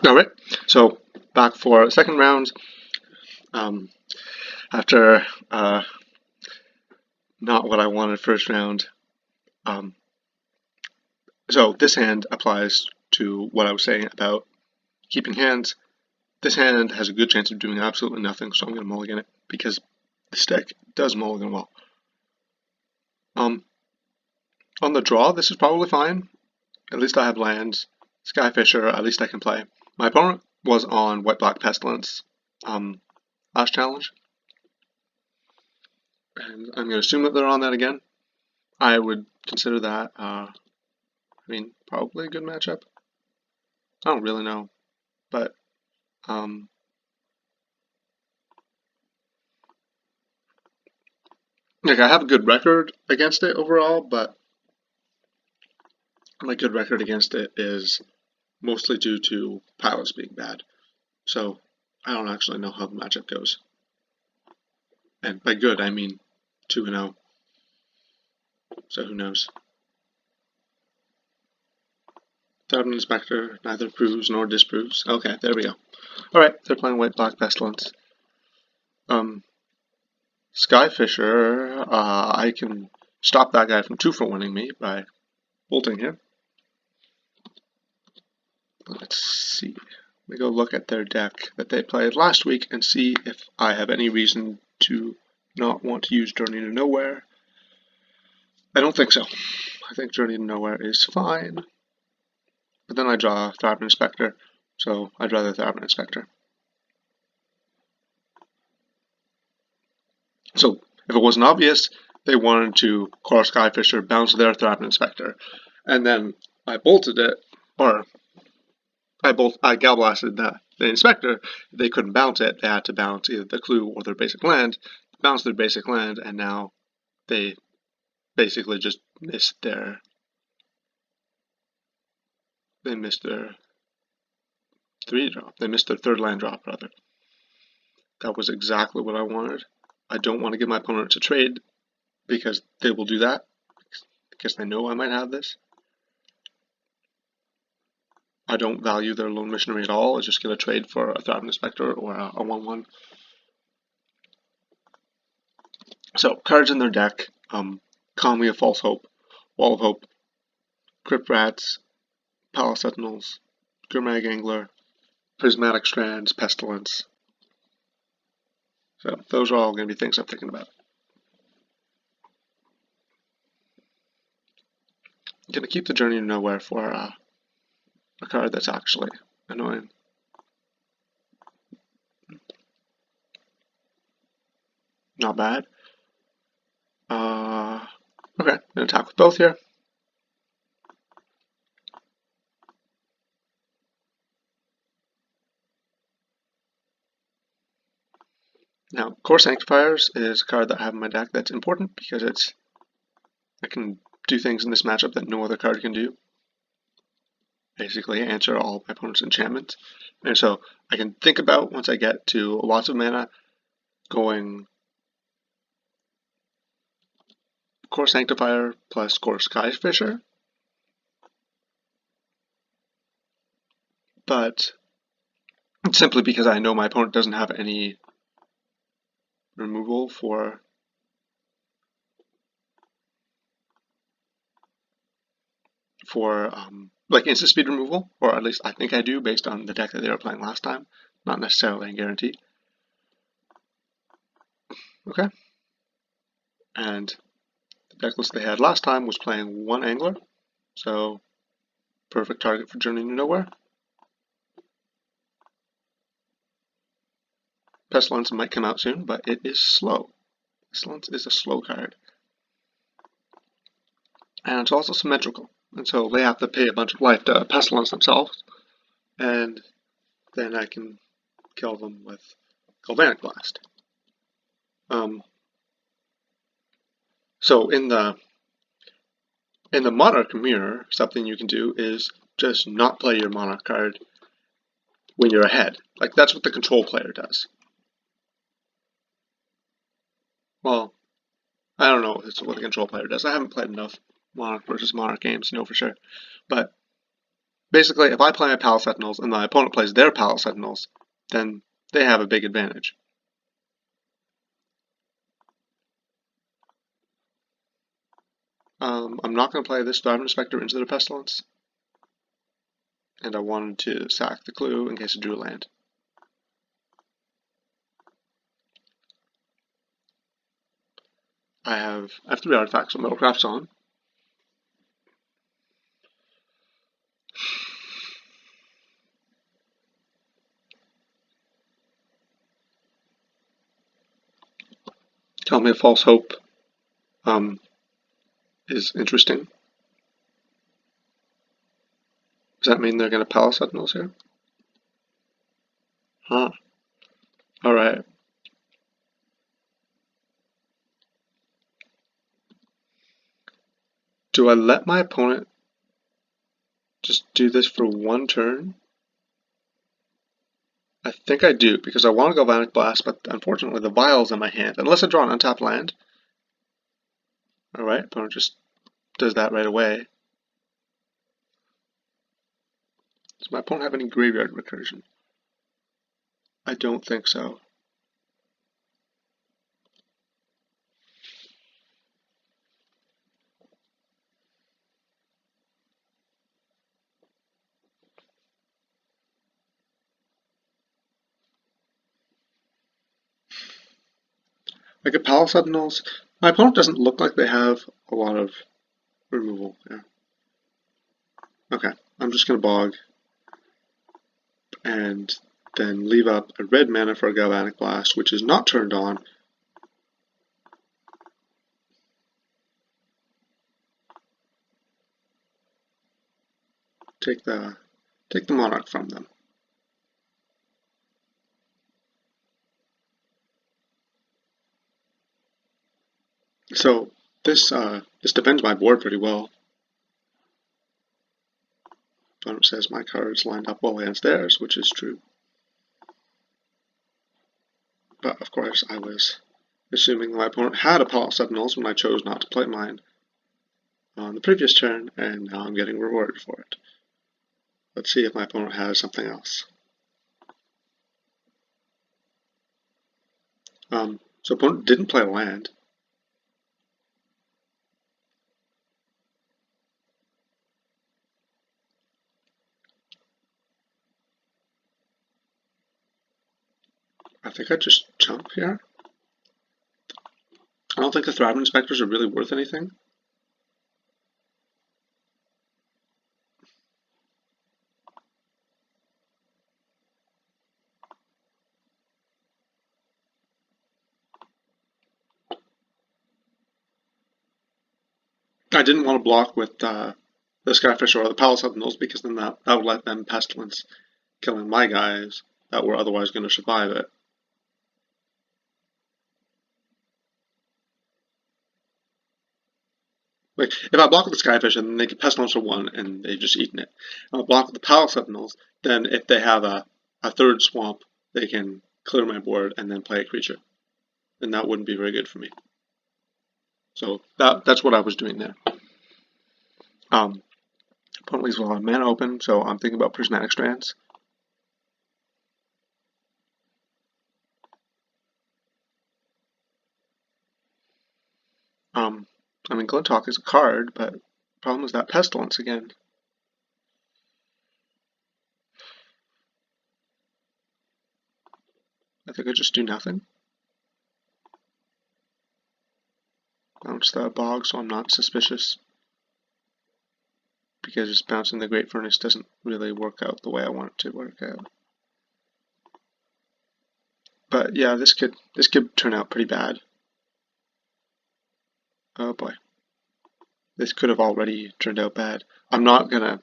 Alright, so back for second round. Um, after not what I wanted first round. Um, so this hand applies to what I was saying about keeping hands. This hand has a good chance of doing absolutely nothing, so I'm going to mulligan it because this deck does mulligan well. On the draw, this is probably fine. At least I have lands. Skyfisher, at least I can play. My opponent was on white-black Pestilence last challenge. And I'm going to assume that they're on that again. I would consider that, probably a good matchup. I don't really know, but like I have a good record against it overall, but my good record against it is mostly due to pilots being bad. So I don't actually know how the matchup goes. And by good, I mean 2-0. So who knows? Third Inspector neither proves nor disproves. Okay, there we go. Alright, they're playing white-black Pestilence. Skyfisher, I can stop that guy from 2 for winning me by bolting here. Let's see. We go look at their deck that they played last week and see if I have any reason to not want to use Journey to Nowhere. I don't think so. I think Journey to Nowhere is fine. But then I draw Thriving Inspector, so I'd rather Thriving Inspector. So if it wasn't obvious, they wanted to call Skyfisher, bounce their Thriving Inspector, and then I bolted it, or I Galblasted the Inspector. If they couldn't bounce it, they had to bounce either the clue or their basic land, bounce their basic land, and now they basically just missed their 3 drop. They missed their 3rd land drop, rather. That was exactly what I wanted. I don't want to give my opponent a trade because they will do that because they know I might have this. I don't value their lone missionary at all. I just get a trade for a Thriving Inspector or a 1/1. So cards in their deck: Conway of False Hope, Wall of Hope, Crypt Rats, Palace Sentinels, Gurmag Angler, Prismatic Strands, Pestilence. So those are all going to be things I'm thinking about. I'm going to keep the Journey to Nowhere for a card that's actually annoying. Not bad. Okay, I'm going to attack with both here. Now, Core Sanctifiers is a card that I have in my deck that's important because I can do things in this matchup that no other card can do. Basically answer all my opponent's enchantments. And so I can think about, once I get to lots of mana, going Core Sanctifier plus Core Skyfisher. But simply because I know my opponent doesn't have any removal for like instant speed removal, or at least I think I do based on the deck that they were playing last time. Not necessarily a guarantee. Okay. And the deck list they had last time was playing 1 Angler, so perfect target for Journey to Nowhere. Pestilence might come out soon, but it is slow. Pestilence is a slow card. And it's also symmetrical, and so they have to pay a bunch of life to Pestilence themselves, and then I can kill them with Galvanic Blast. So in the Monarch mirror, something you can do is just not play your Monarch card when you're ahead. Like, that's what the control player does. Well, I don't know if it's what the control player does. I haven't played enough Monarch versus Monarch games to know for sure. But basically, if I play my Palace Sentinels and my opponent plays their Palace Sentinels, then they have a big advantage. I'm not going to play this Thriving Inspector into the Pestilence, and I wanted to sack the clue in case I drew a land. I have 3 artifacts with Metalcrafts on. Tell me if False Hope is interesting. Does that mean they're going to Palace Sentinels here? Huh. Alright. Do I let my opponent just do this for 1 turn? I think I do, because I want to Galvanic Blast, but unfortunately the Vial's in my hand, unless I draw an untapped land. Alright, opponent just does that right away. Does my opponent have any graveyard recursion? I don't think so. I get Palace Sentinels. My opponent doesn't look like they have a lot of removal. Yeah. Okay, I'm just going to bog and then leave up a red mana for a Galvanic Blast, which is not turned on. Take the Monarch from them. So this defends my board pretty well. Opponent says my cards lined up well against theirs, which is true. But of course, I was assuming my opponent had a Palace Sentinels when I chose not to play mine on the previous turn, and now I'm getting rewarded for it. Let's see if my opponent has something else. So opponent didn't play land. I think I just jump here. I don't think the Thriving Inspectors are really worth anything. I didn't want to block with the Skyfish or the Palace Sentinels because then that would let them Pestilence, killing my guys that were otherwise going to survive it. Like, if I block with the Skyfish and they get Pestilence for 1 and they've just eaten it, and I block with the Palace Sentinels, then if they have a 3rd swamp, they can clear my board and then play a creature. And that wouldn't be very good for me. So that's what I was doing there. Opponent leaves a lot of mana open, so I'm thinking about Prismatic Strands. I mean, Glintalk is a card, but the problem is that Pestilence again. I think I just do nothing. Bounce the Bog, so I'm not suspicious. Because just bouncing the Great Furnace doesn't really work out the way I want it to work out. But yeah, this could turn out pretty bad. Oh boy. This could have already turned out bad. I'm not gonna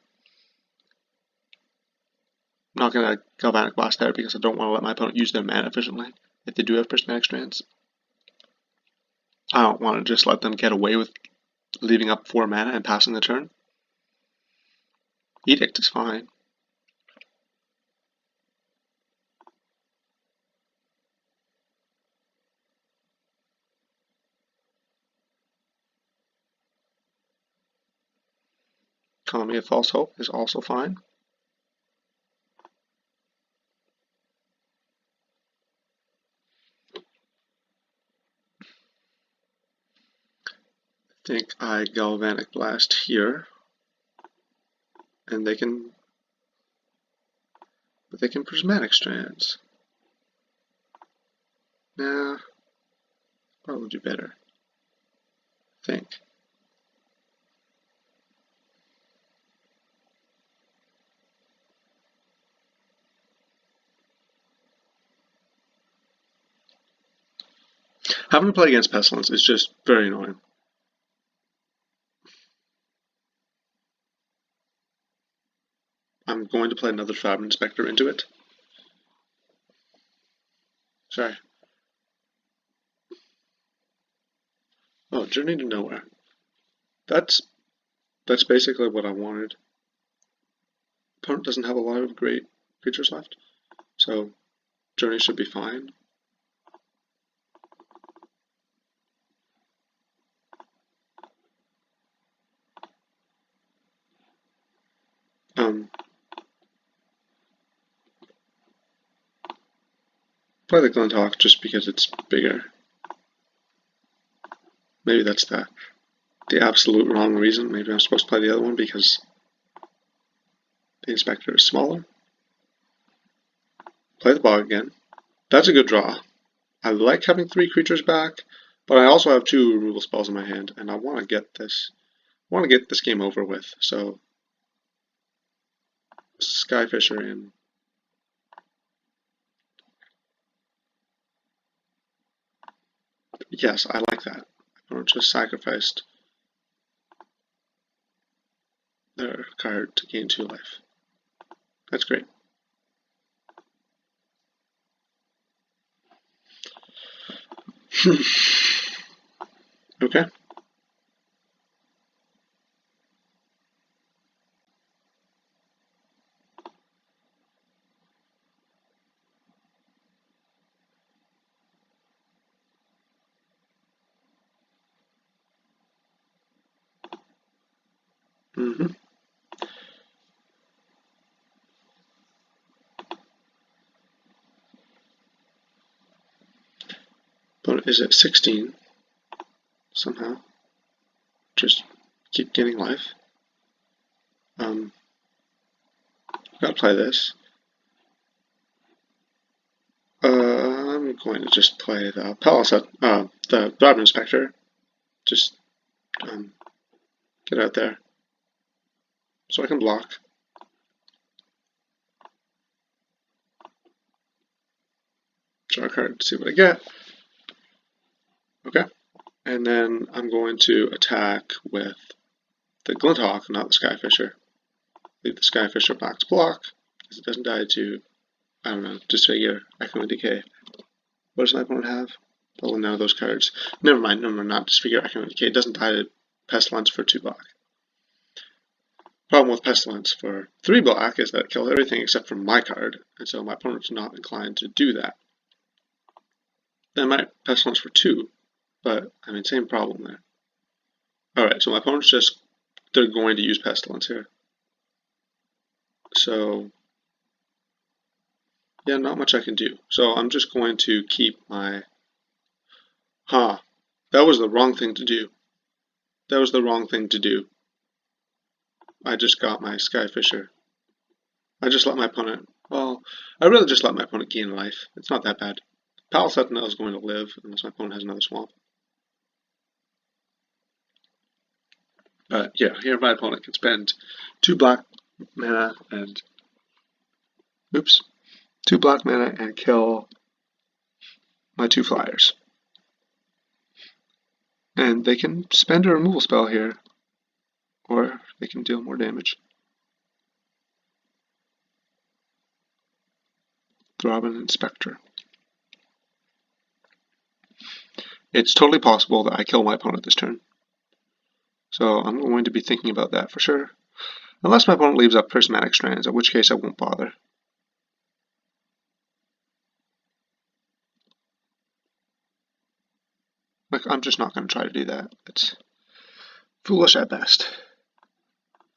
Galvanic Blast there because I don't want to let my opponent use their mana efficiently if they do have Prismatic Strands. I don't want to just let them get away with leaving up 4 mana and passing the turn. Edict is fine. Economy of False Hope is also fine. think I Galvanic Blast here, and they can Prismatic Strands. Nah, probably do better. Think. Having to play against Pestilence is just very annoying. I'm going to play another Fabric Inspector into it. Sorry. Oh, Journey to Nowhere. That's basically what I wanted. Opponent doesn't have a lot of great creatures left, so Journey should be fine. Play the Glinthawk just because it's bigger. Maybe that's the absolute wrong reason. Maybe I'm supposed to play the other one because the Inspector is smaller. Play the Bog again. That's a good draw. I like having 3 creatures back, but I also have 2 removal spells in my hand, and I want to get this. Game over with. So Skyfisher in. Yes, I like that. Or just sacrificed their card to gain 2 life. That's great. Okay. But is at 16 somehow. Just keep getting life. Gotta play this. I'm going to just play the the Fabric Inspector. Just get out there so I can block. Draw a card to see what I get. Okay. And then I'm going to attack with the Glinthawk, not the Skyfisher. Leave the Skyfisher box block, because it doesn't die to, I don't know, Disfigure, Echo and Decay. What does my opponent have? Oh, none of those cards. Never mind, not Disfigure, Echo and Decay. It doesn't die to Pestilence for 2 black. Problem with Pestilence for 3 black is that it kills everything except for my card, and so my opponent's not inclined to do that. Then my Pestilence for 2, but I mean, same problem there. Alright, so my opponent's they're going to use Pestilence here. So, yeah, not much I can do. So I'm just going to keep my... that was the wrong thing to do. That was the wrong thing to do. I just got my Skyfisher. I just let my opponent... Well, I really just let my opponent gain life. It's not that bad. Palace Sentinel is going to live unless my opponent has another swamp. But yeah, here my opponent can spend 2 black mana and... Oops. 2 black mana and kill my 2 flyers. And they can spend a removal spell here, or they can deal more damage. Throbbing Inspector. It's totally possible that I kill my opponent this turn. So I'm going to be thinking about that for sure. Unless my opponent leaves up Prismatic Strands, in which case I won't bother. Like, I'm just not going to try to do that. It's foolish at best.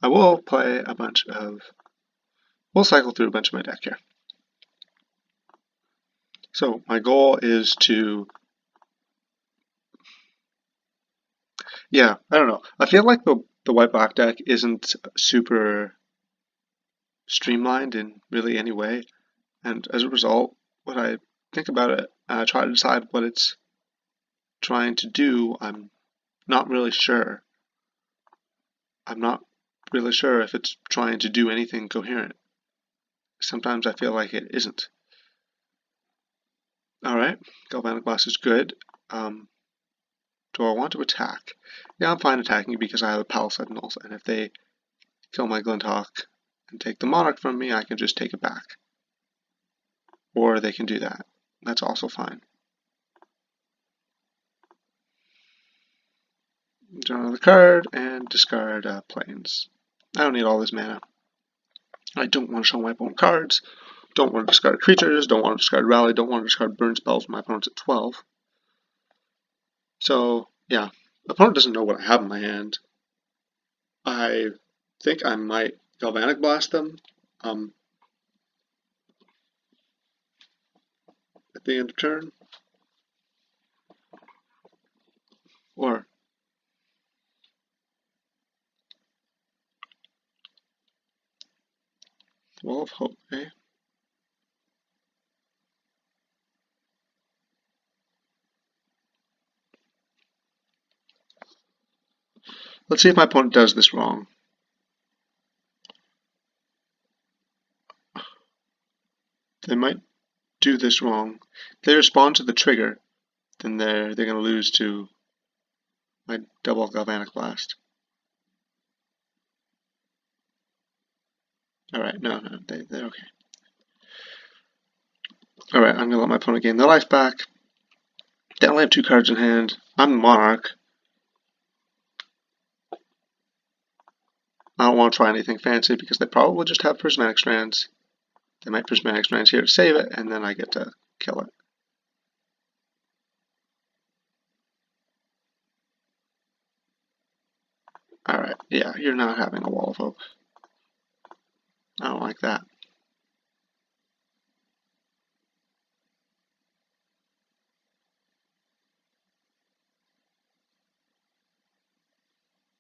I will play a bunch of... We'll cycle through a bunch of my deck here. So my goal is to... Yeah, I don't know. I feel like the white-black deck isn't super streamlined in really any way, and as a result, when I think about it and I try to decide what it's trying to do, not really sure. I'm not really sure if it's trying to do anything coherent. Sometimes I feel like it isn't. Alright, Galvanic Blast is good. Do I want to attack? Yeah, I'm fine attacking because I have a Palace Sentinels, and if they kill my Glinthawk and take the Monarch from me, I can just take it back. Or they can do that. That's also fine. Draw another card and discard Plains. I don't need all this mana. I don't want to show my opponent cards. Don't want to discard creatures. Don't want to discard Rally. Don't want to discard burn spells when my opponent's at 12. So, yeah. The opponent doesn't know what I have in my hand. I think I might Galvanic Blast them at the end of turn. Or Wall of Hope, eh? Let's see if my opponent does this wrong. They might do this wrong. If they respond to the trigger, then they're going to lose to my double Galvanic Blast. Alright, no, they're okay. Alright, I'm going to let my opponent gain their life back. They only have 2 cards in hand. I'm the Monarch. I don't want to try anything fancy because they probably just have Prismatic Strands. They might Prismatic Strands here to save it, and then I get to kill it. Alright, yeah, you're not having a Wall of Hope. I don't like that.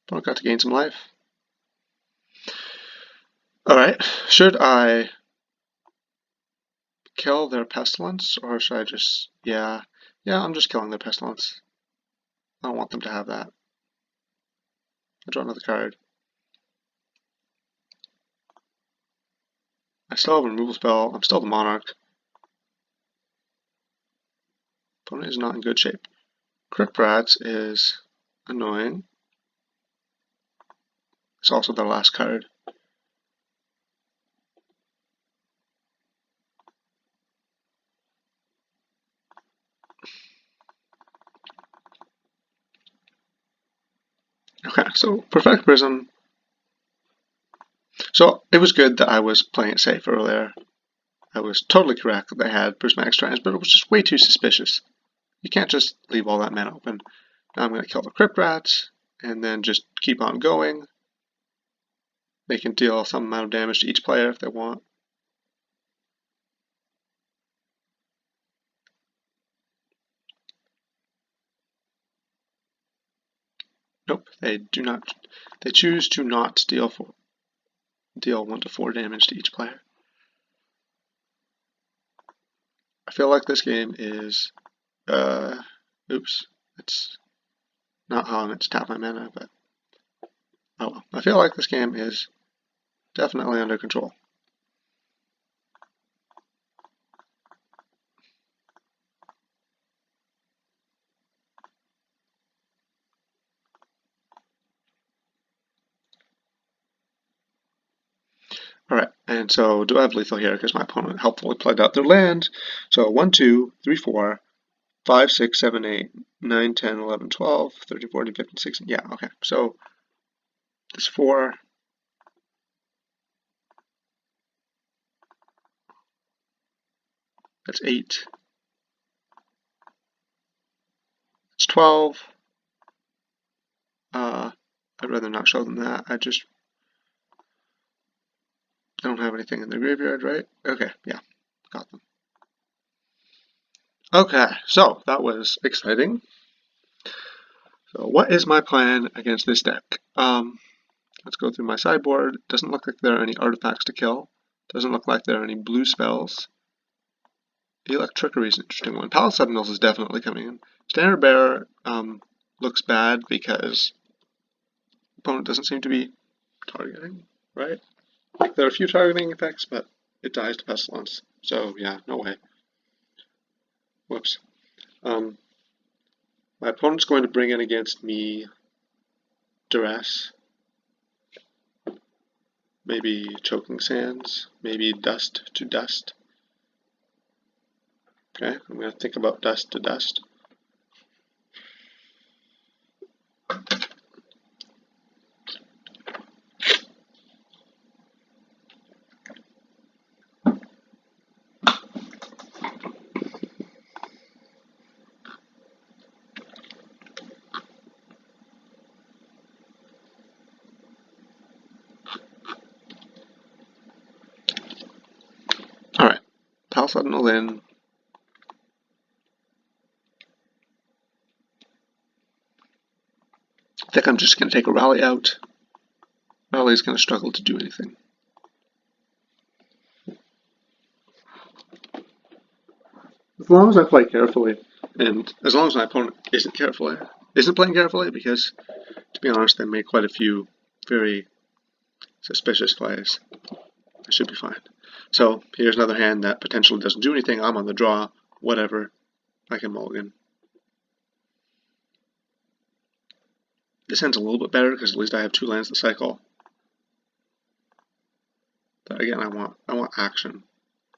Opponent got to gain some life. Alright, should I kill their Pestilence, or should I just... Yeah, I'm just killing their Pestilence. I don't want them to have that. I draw another card. I still have a removal spell. I'm still the Monarch. Opponent is not in good shape. Pproteus is annoying. It's also their last card. Okay, so Prophetic Prism. So it was good that I was playing it safe earlier. I was totally correct that they had Prismatic Strands, but it was just way too suspicious. You can't just leave all that mana open. Now I'm going to kill the Crypt Rats, and then just keep on going. They can deal some amount of damage to each player if they want. Nope, they do not. They choose to not deal 1 to 4 damage to each player. I feel like this game is, oops, it's not how I meant to tap my mana, but oh well. I feel like this game is definitely under control. Alright, and so do I have lethal here because my opponent helpfully played out their land. So 1, 2, 3, 4, 5, 6, 7, 8, 9, 10, 11, 12, 13, 14, 15, 16. Yeah, okay. So it's 4. That's 8. It's 12. I'd rather not show them that. I don't have anything in the graveyard, right? Okay, yeah, got them. Okay, so that was exciting. So So what is my plan against this deck? Let's go through my sideboard. Doesn't look like there are any artifacts to kill. Doesn't look like there are any blue spells. Electrickery is an interesting one. Palace Sentinels is definitely coming in. Standard Bearer looks bad because opponent doesn't seem to be targeting, right? Like there are a few targeting effects, but it dies to Pestilence. So yeah, no way. Whoops. My opponent's going to bring in against me Duress. Maybe Choking Sands. Maybe Dust to Dust. Okay, I'm going to think about Dust to Dust. Alright, Palace Sentinel in. I think I'm just going to take a Rally out. Rally's going to struggle to do anything. As long as I play carefully, and as long as my opponent isn't playing carefully, because to be honest, they made quite a few very suspicious plays, I should be fine. So here's another hand that potentially doesn't do anything. I'm on the draw, whatever. I can mulligan. This hand's a little bit better because at least I have 2 lands to cycle. But again, I want action.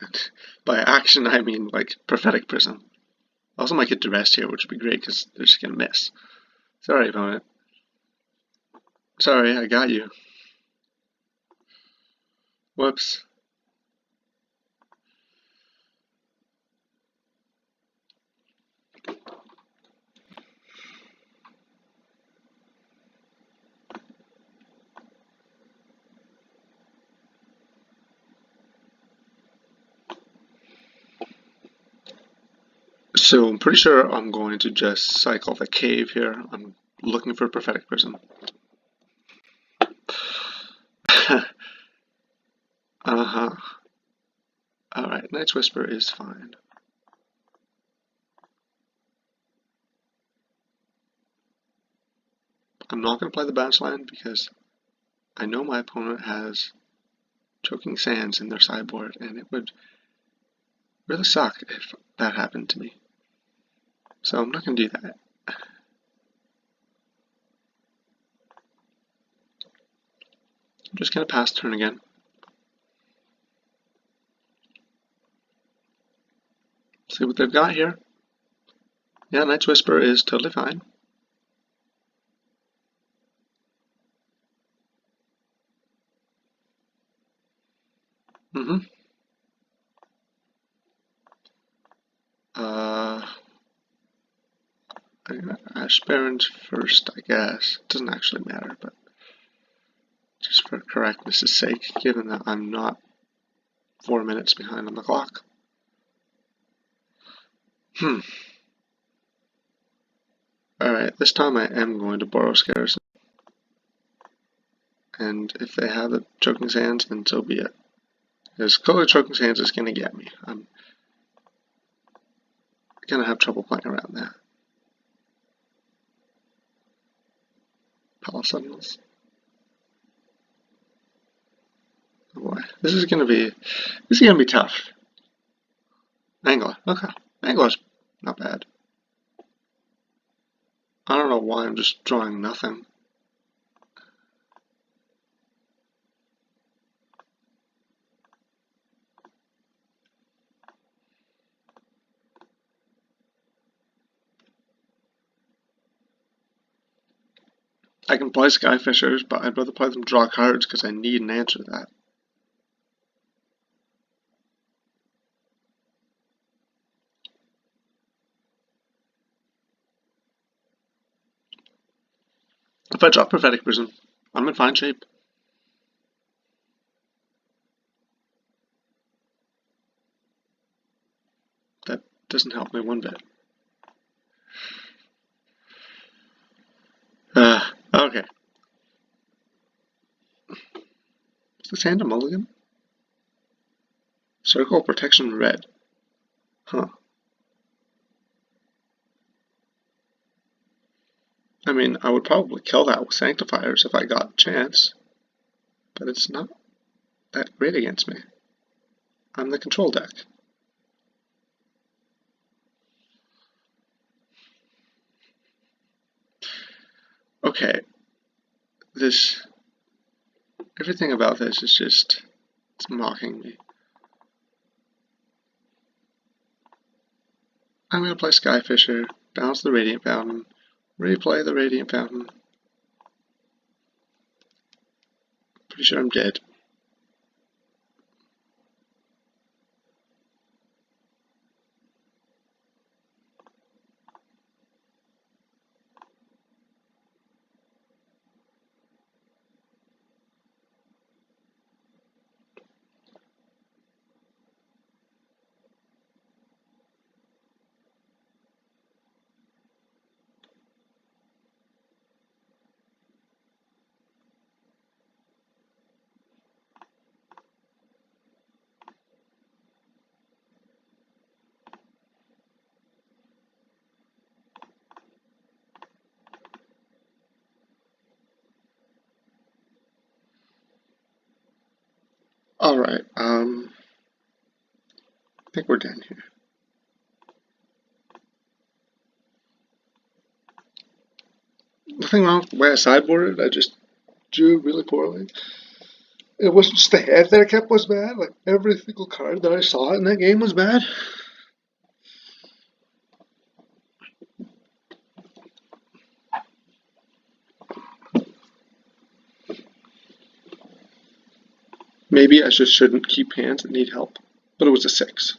And by action, I mean like Prophetic Prism. I also might get Duress here, which would be great because they're just gonna miss. Sorry, opponent. Sorry, I got you. Whoops. So I'm pretty sure I'm going to just cycle the cave here. I'm looking for Prophetic Prism. Uh-huh. Alright, Night's Whisper is fine. I'm not going to play the bounce land because I know my opponent has Choking Sands in their sideboard, and it would really suck if that happened to me. So I'm not going to do that. I'm just going to pass turn again. See what they've got here. Yeah, Night's Whisper is totally fine. Ash Barons first, I guess. It doesn't actually matter, but just for correctness' sake, given that I'm not 4 minutes behind on the clock. Alright, this time I am going to borrow Scares. And if they have the Choking Sands, then so be it. Because clearly Choking Sands is going to get me. I'm going to have trouble playing around that. Palace Sentinels. Oh boy, this is going to be tough. Angler, okay. Angler's not bad. I don't know why I'm just drawing nothing. I can play Skyfishers, but I'd rather play them draw cards because I need an answer to that. If I draw Prophetic Prism, I'm in fine shape. That doesn't help me one bit. Okay. Is this hand a mulligan? Circle protection red. Huh. I mean, I would probably kill that with Sanctifiers if I got a chance, but it's not that great against me. I'm the control deck. Okay, everything about this is just, it's mocking me. I'm going to play Skyfisher, bounce the Radiant Fountain, replay the Radiant Fountain. Pretty sure I'm dead. Alright, I think we're done here. Nothing wrong with the way I sideboarded, I just drew really poorly. It wasn't just the hand that I kept was bad, like every single card that I saw in that game was bad. Maybe I just shouldn't keep hands that need help, but it was a 6.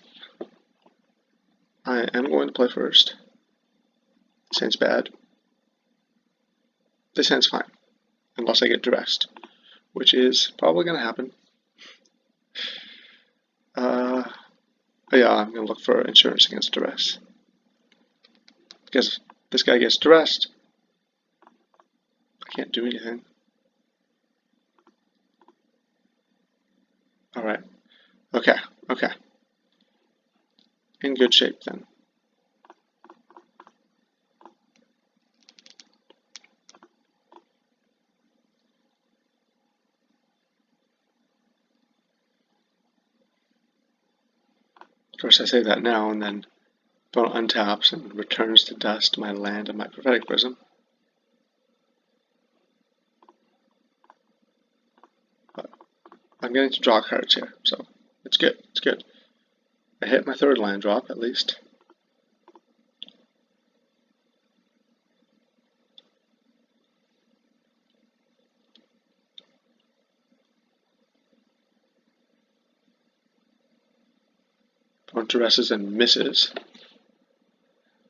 I am going to play first. This hand's bad. This hand's fine, unless I get dressed, which is probably going to happen. Yeah, I'm going to look for insurance against duress. Because this guy gets duressed, I can't do anything. Alright. Okay. In good shape then. Of course, I say that now, and then opponent untaps and returns to dust my land and my Prophetic Prism. But I'm getting to draw cards here, so it's good. I hit my 3rd land drop, at least. Opponent duresses and misses.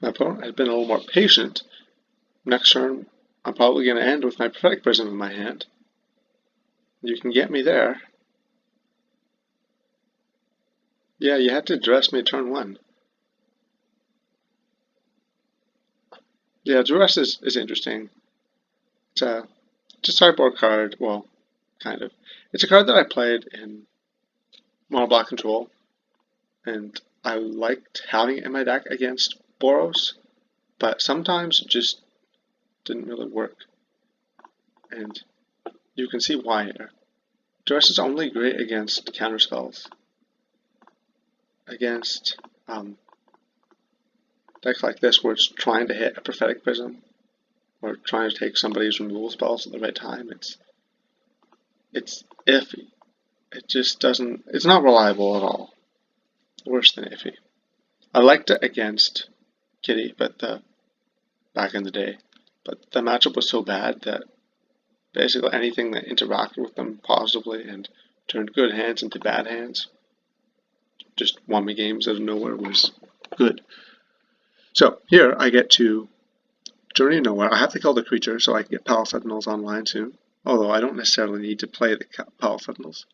My opponent has been a little more patient. Next turn, I'm probably going to end with my Prophetic Prism in my hand. You can get me there. Yeah, you had to duress me turn 1. Yeah, duress is interesting. It's a sideboard card, well, kind of. It's a card that I played in Mono Black Control, and I liked having it in my deck against Boros, but sometimes it just didn't really work. And you can see why here. Duress is only great against counterspells. Against decks like this where it's trying to hit a Prophetic Prism, or trying to take somebody's removal spells at the right time, it's iffy. It just doesn't, it's not reliable at all. Worse than iffy. I liked it against Kitty, but back in the day, but the matchup was so bad that basically anything that interacted with them positively and turned good hands into bad hands just won me games out of nowhere was good. So here I get to Journey Nowhere. I have to kill the creature so I can get Palace Sentinels online soon. Although I don't necessarily need to play the Palace Sentinels.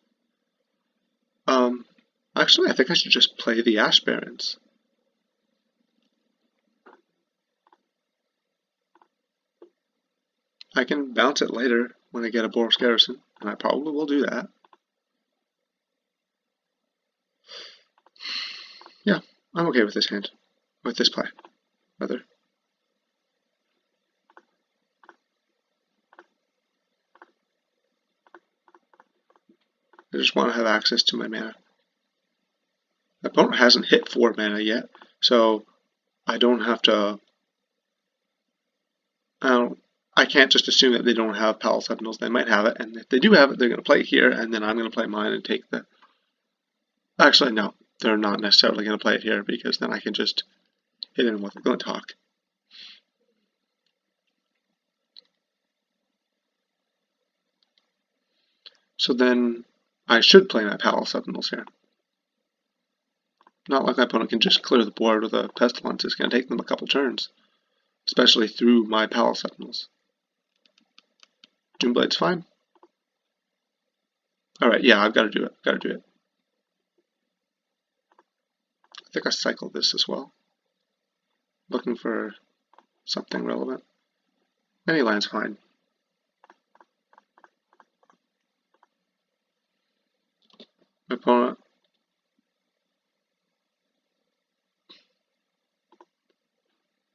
Actually, I think I should just play the Ash Barons. I can bounce it later when I get a Boros Garrison, and I probably will do that. Yeah, I'm okay with this hand. With this play, rather. I just want to have access to my mana. My opponent hasn't hit 4 mana yet, so I don't have to... I can't just assume that they don't have Palace Sentinels. They might have it, and if they do have it, they're going to play it here, and then I'm going to play mine and take the... Actually, no. They're not necessarily going to play it here, because then I can just hit in with a Glint Hawk. So then I should play my Palace Sentinels here. Not like my opponent can just clear the board with a Pestilence. It's going to take them a couple turns, especially through my Palace Sentinels. Doomblade's fine. Alright, yeah, I've got to do it. Got to do it. I think I cycled this as well. Looking for something relevant. Any land's fine. My opponent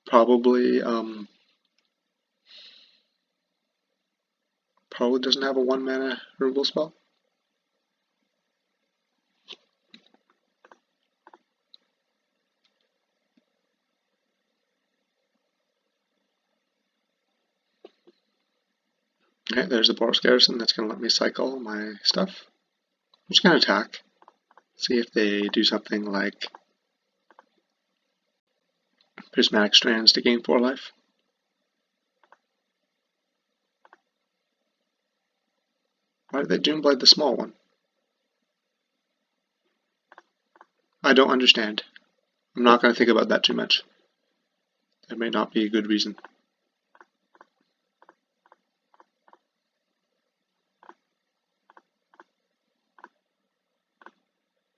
probably doesn't have a 1 mana removal spell. Okay, there's the Boros Garrison. That's going to let me cycle my stuff. I'm just going to attack. See if they do something like Prismatic Strands to gain 4 life. Why did they Doomblade the small one? I don't understand. I'm not going to think about that too much. There may not be a good reason.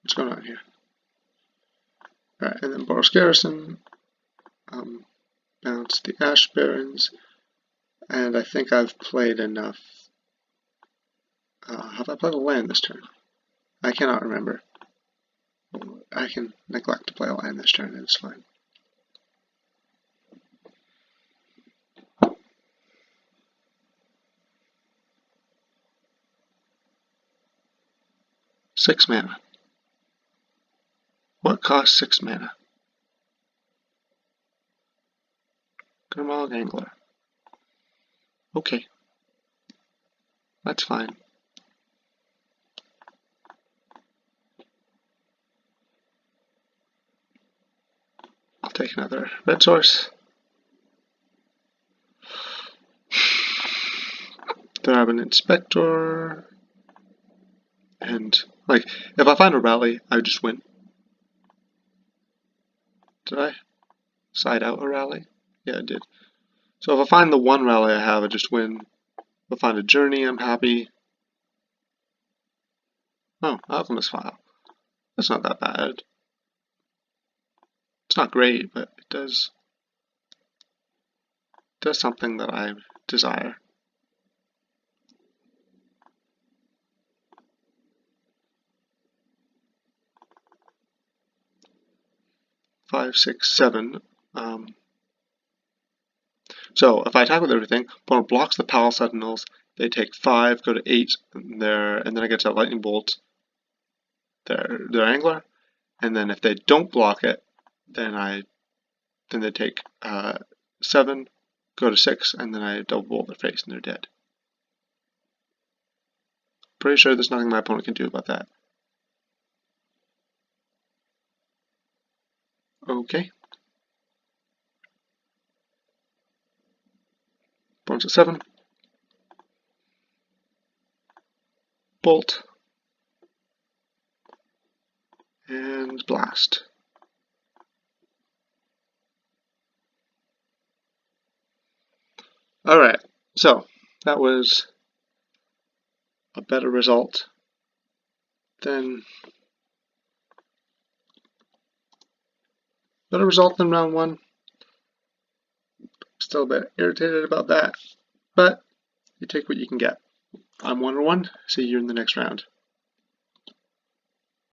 What's going on here? Alright, and then Boros Garrison. Bounce the Ash Barrens. And I think I've played enough. Have I played a land this turn? I cannot remember. I can neglect to play a land this turn, and it's fine. Six mana. What costs 6 mana? Gurmag Angler. Okay. That's fine. I'll take another red source. Grab an Inspector. And, like, if I find a rally, I just win. Did I side out a rally? Yeah, I did. So if I find the one rally I have, I just win. If I find a journey, I'm happy. Oh, Alchemist File. That's not that bad. It's not great, but it does something that I desire. Five, six, 7. So if I attack with everything, opponent blocks the Palace Sentinels. They take 5, go to 8, and then I get to Lightning Bolt their Angler. And then if they don't block it, then they take 7, go to 6, and then I double bolt their face and they're dead. Pretty sure there's nothing my opponent can do about that. Okay. Opponent's at 7. Bolt. And blast. Alright, so that was a better result than round 1. Still a bit irritated about that, but You take what you can get. I'm 1-1. See you in the next round.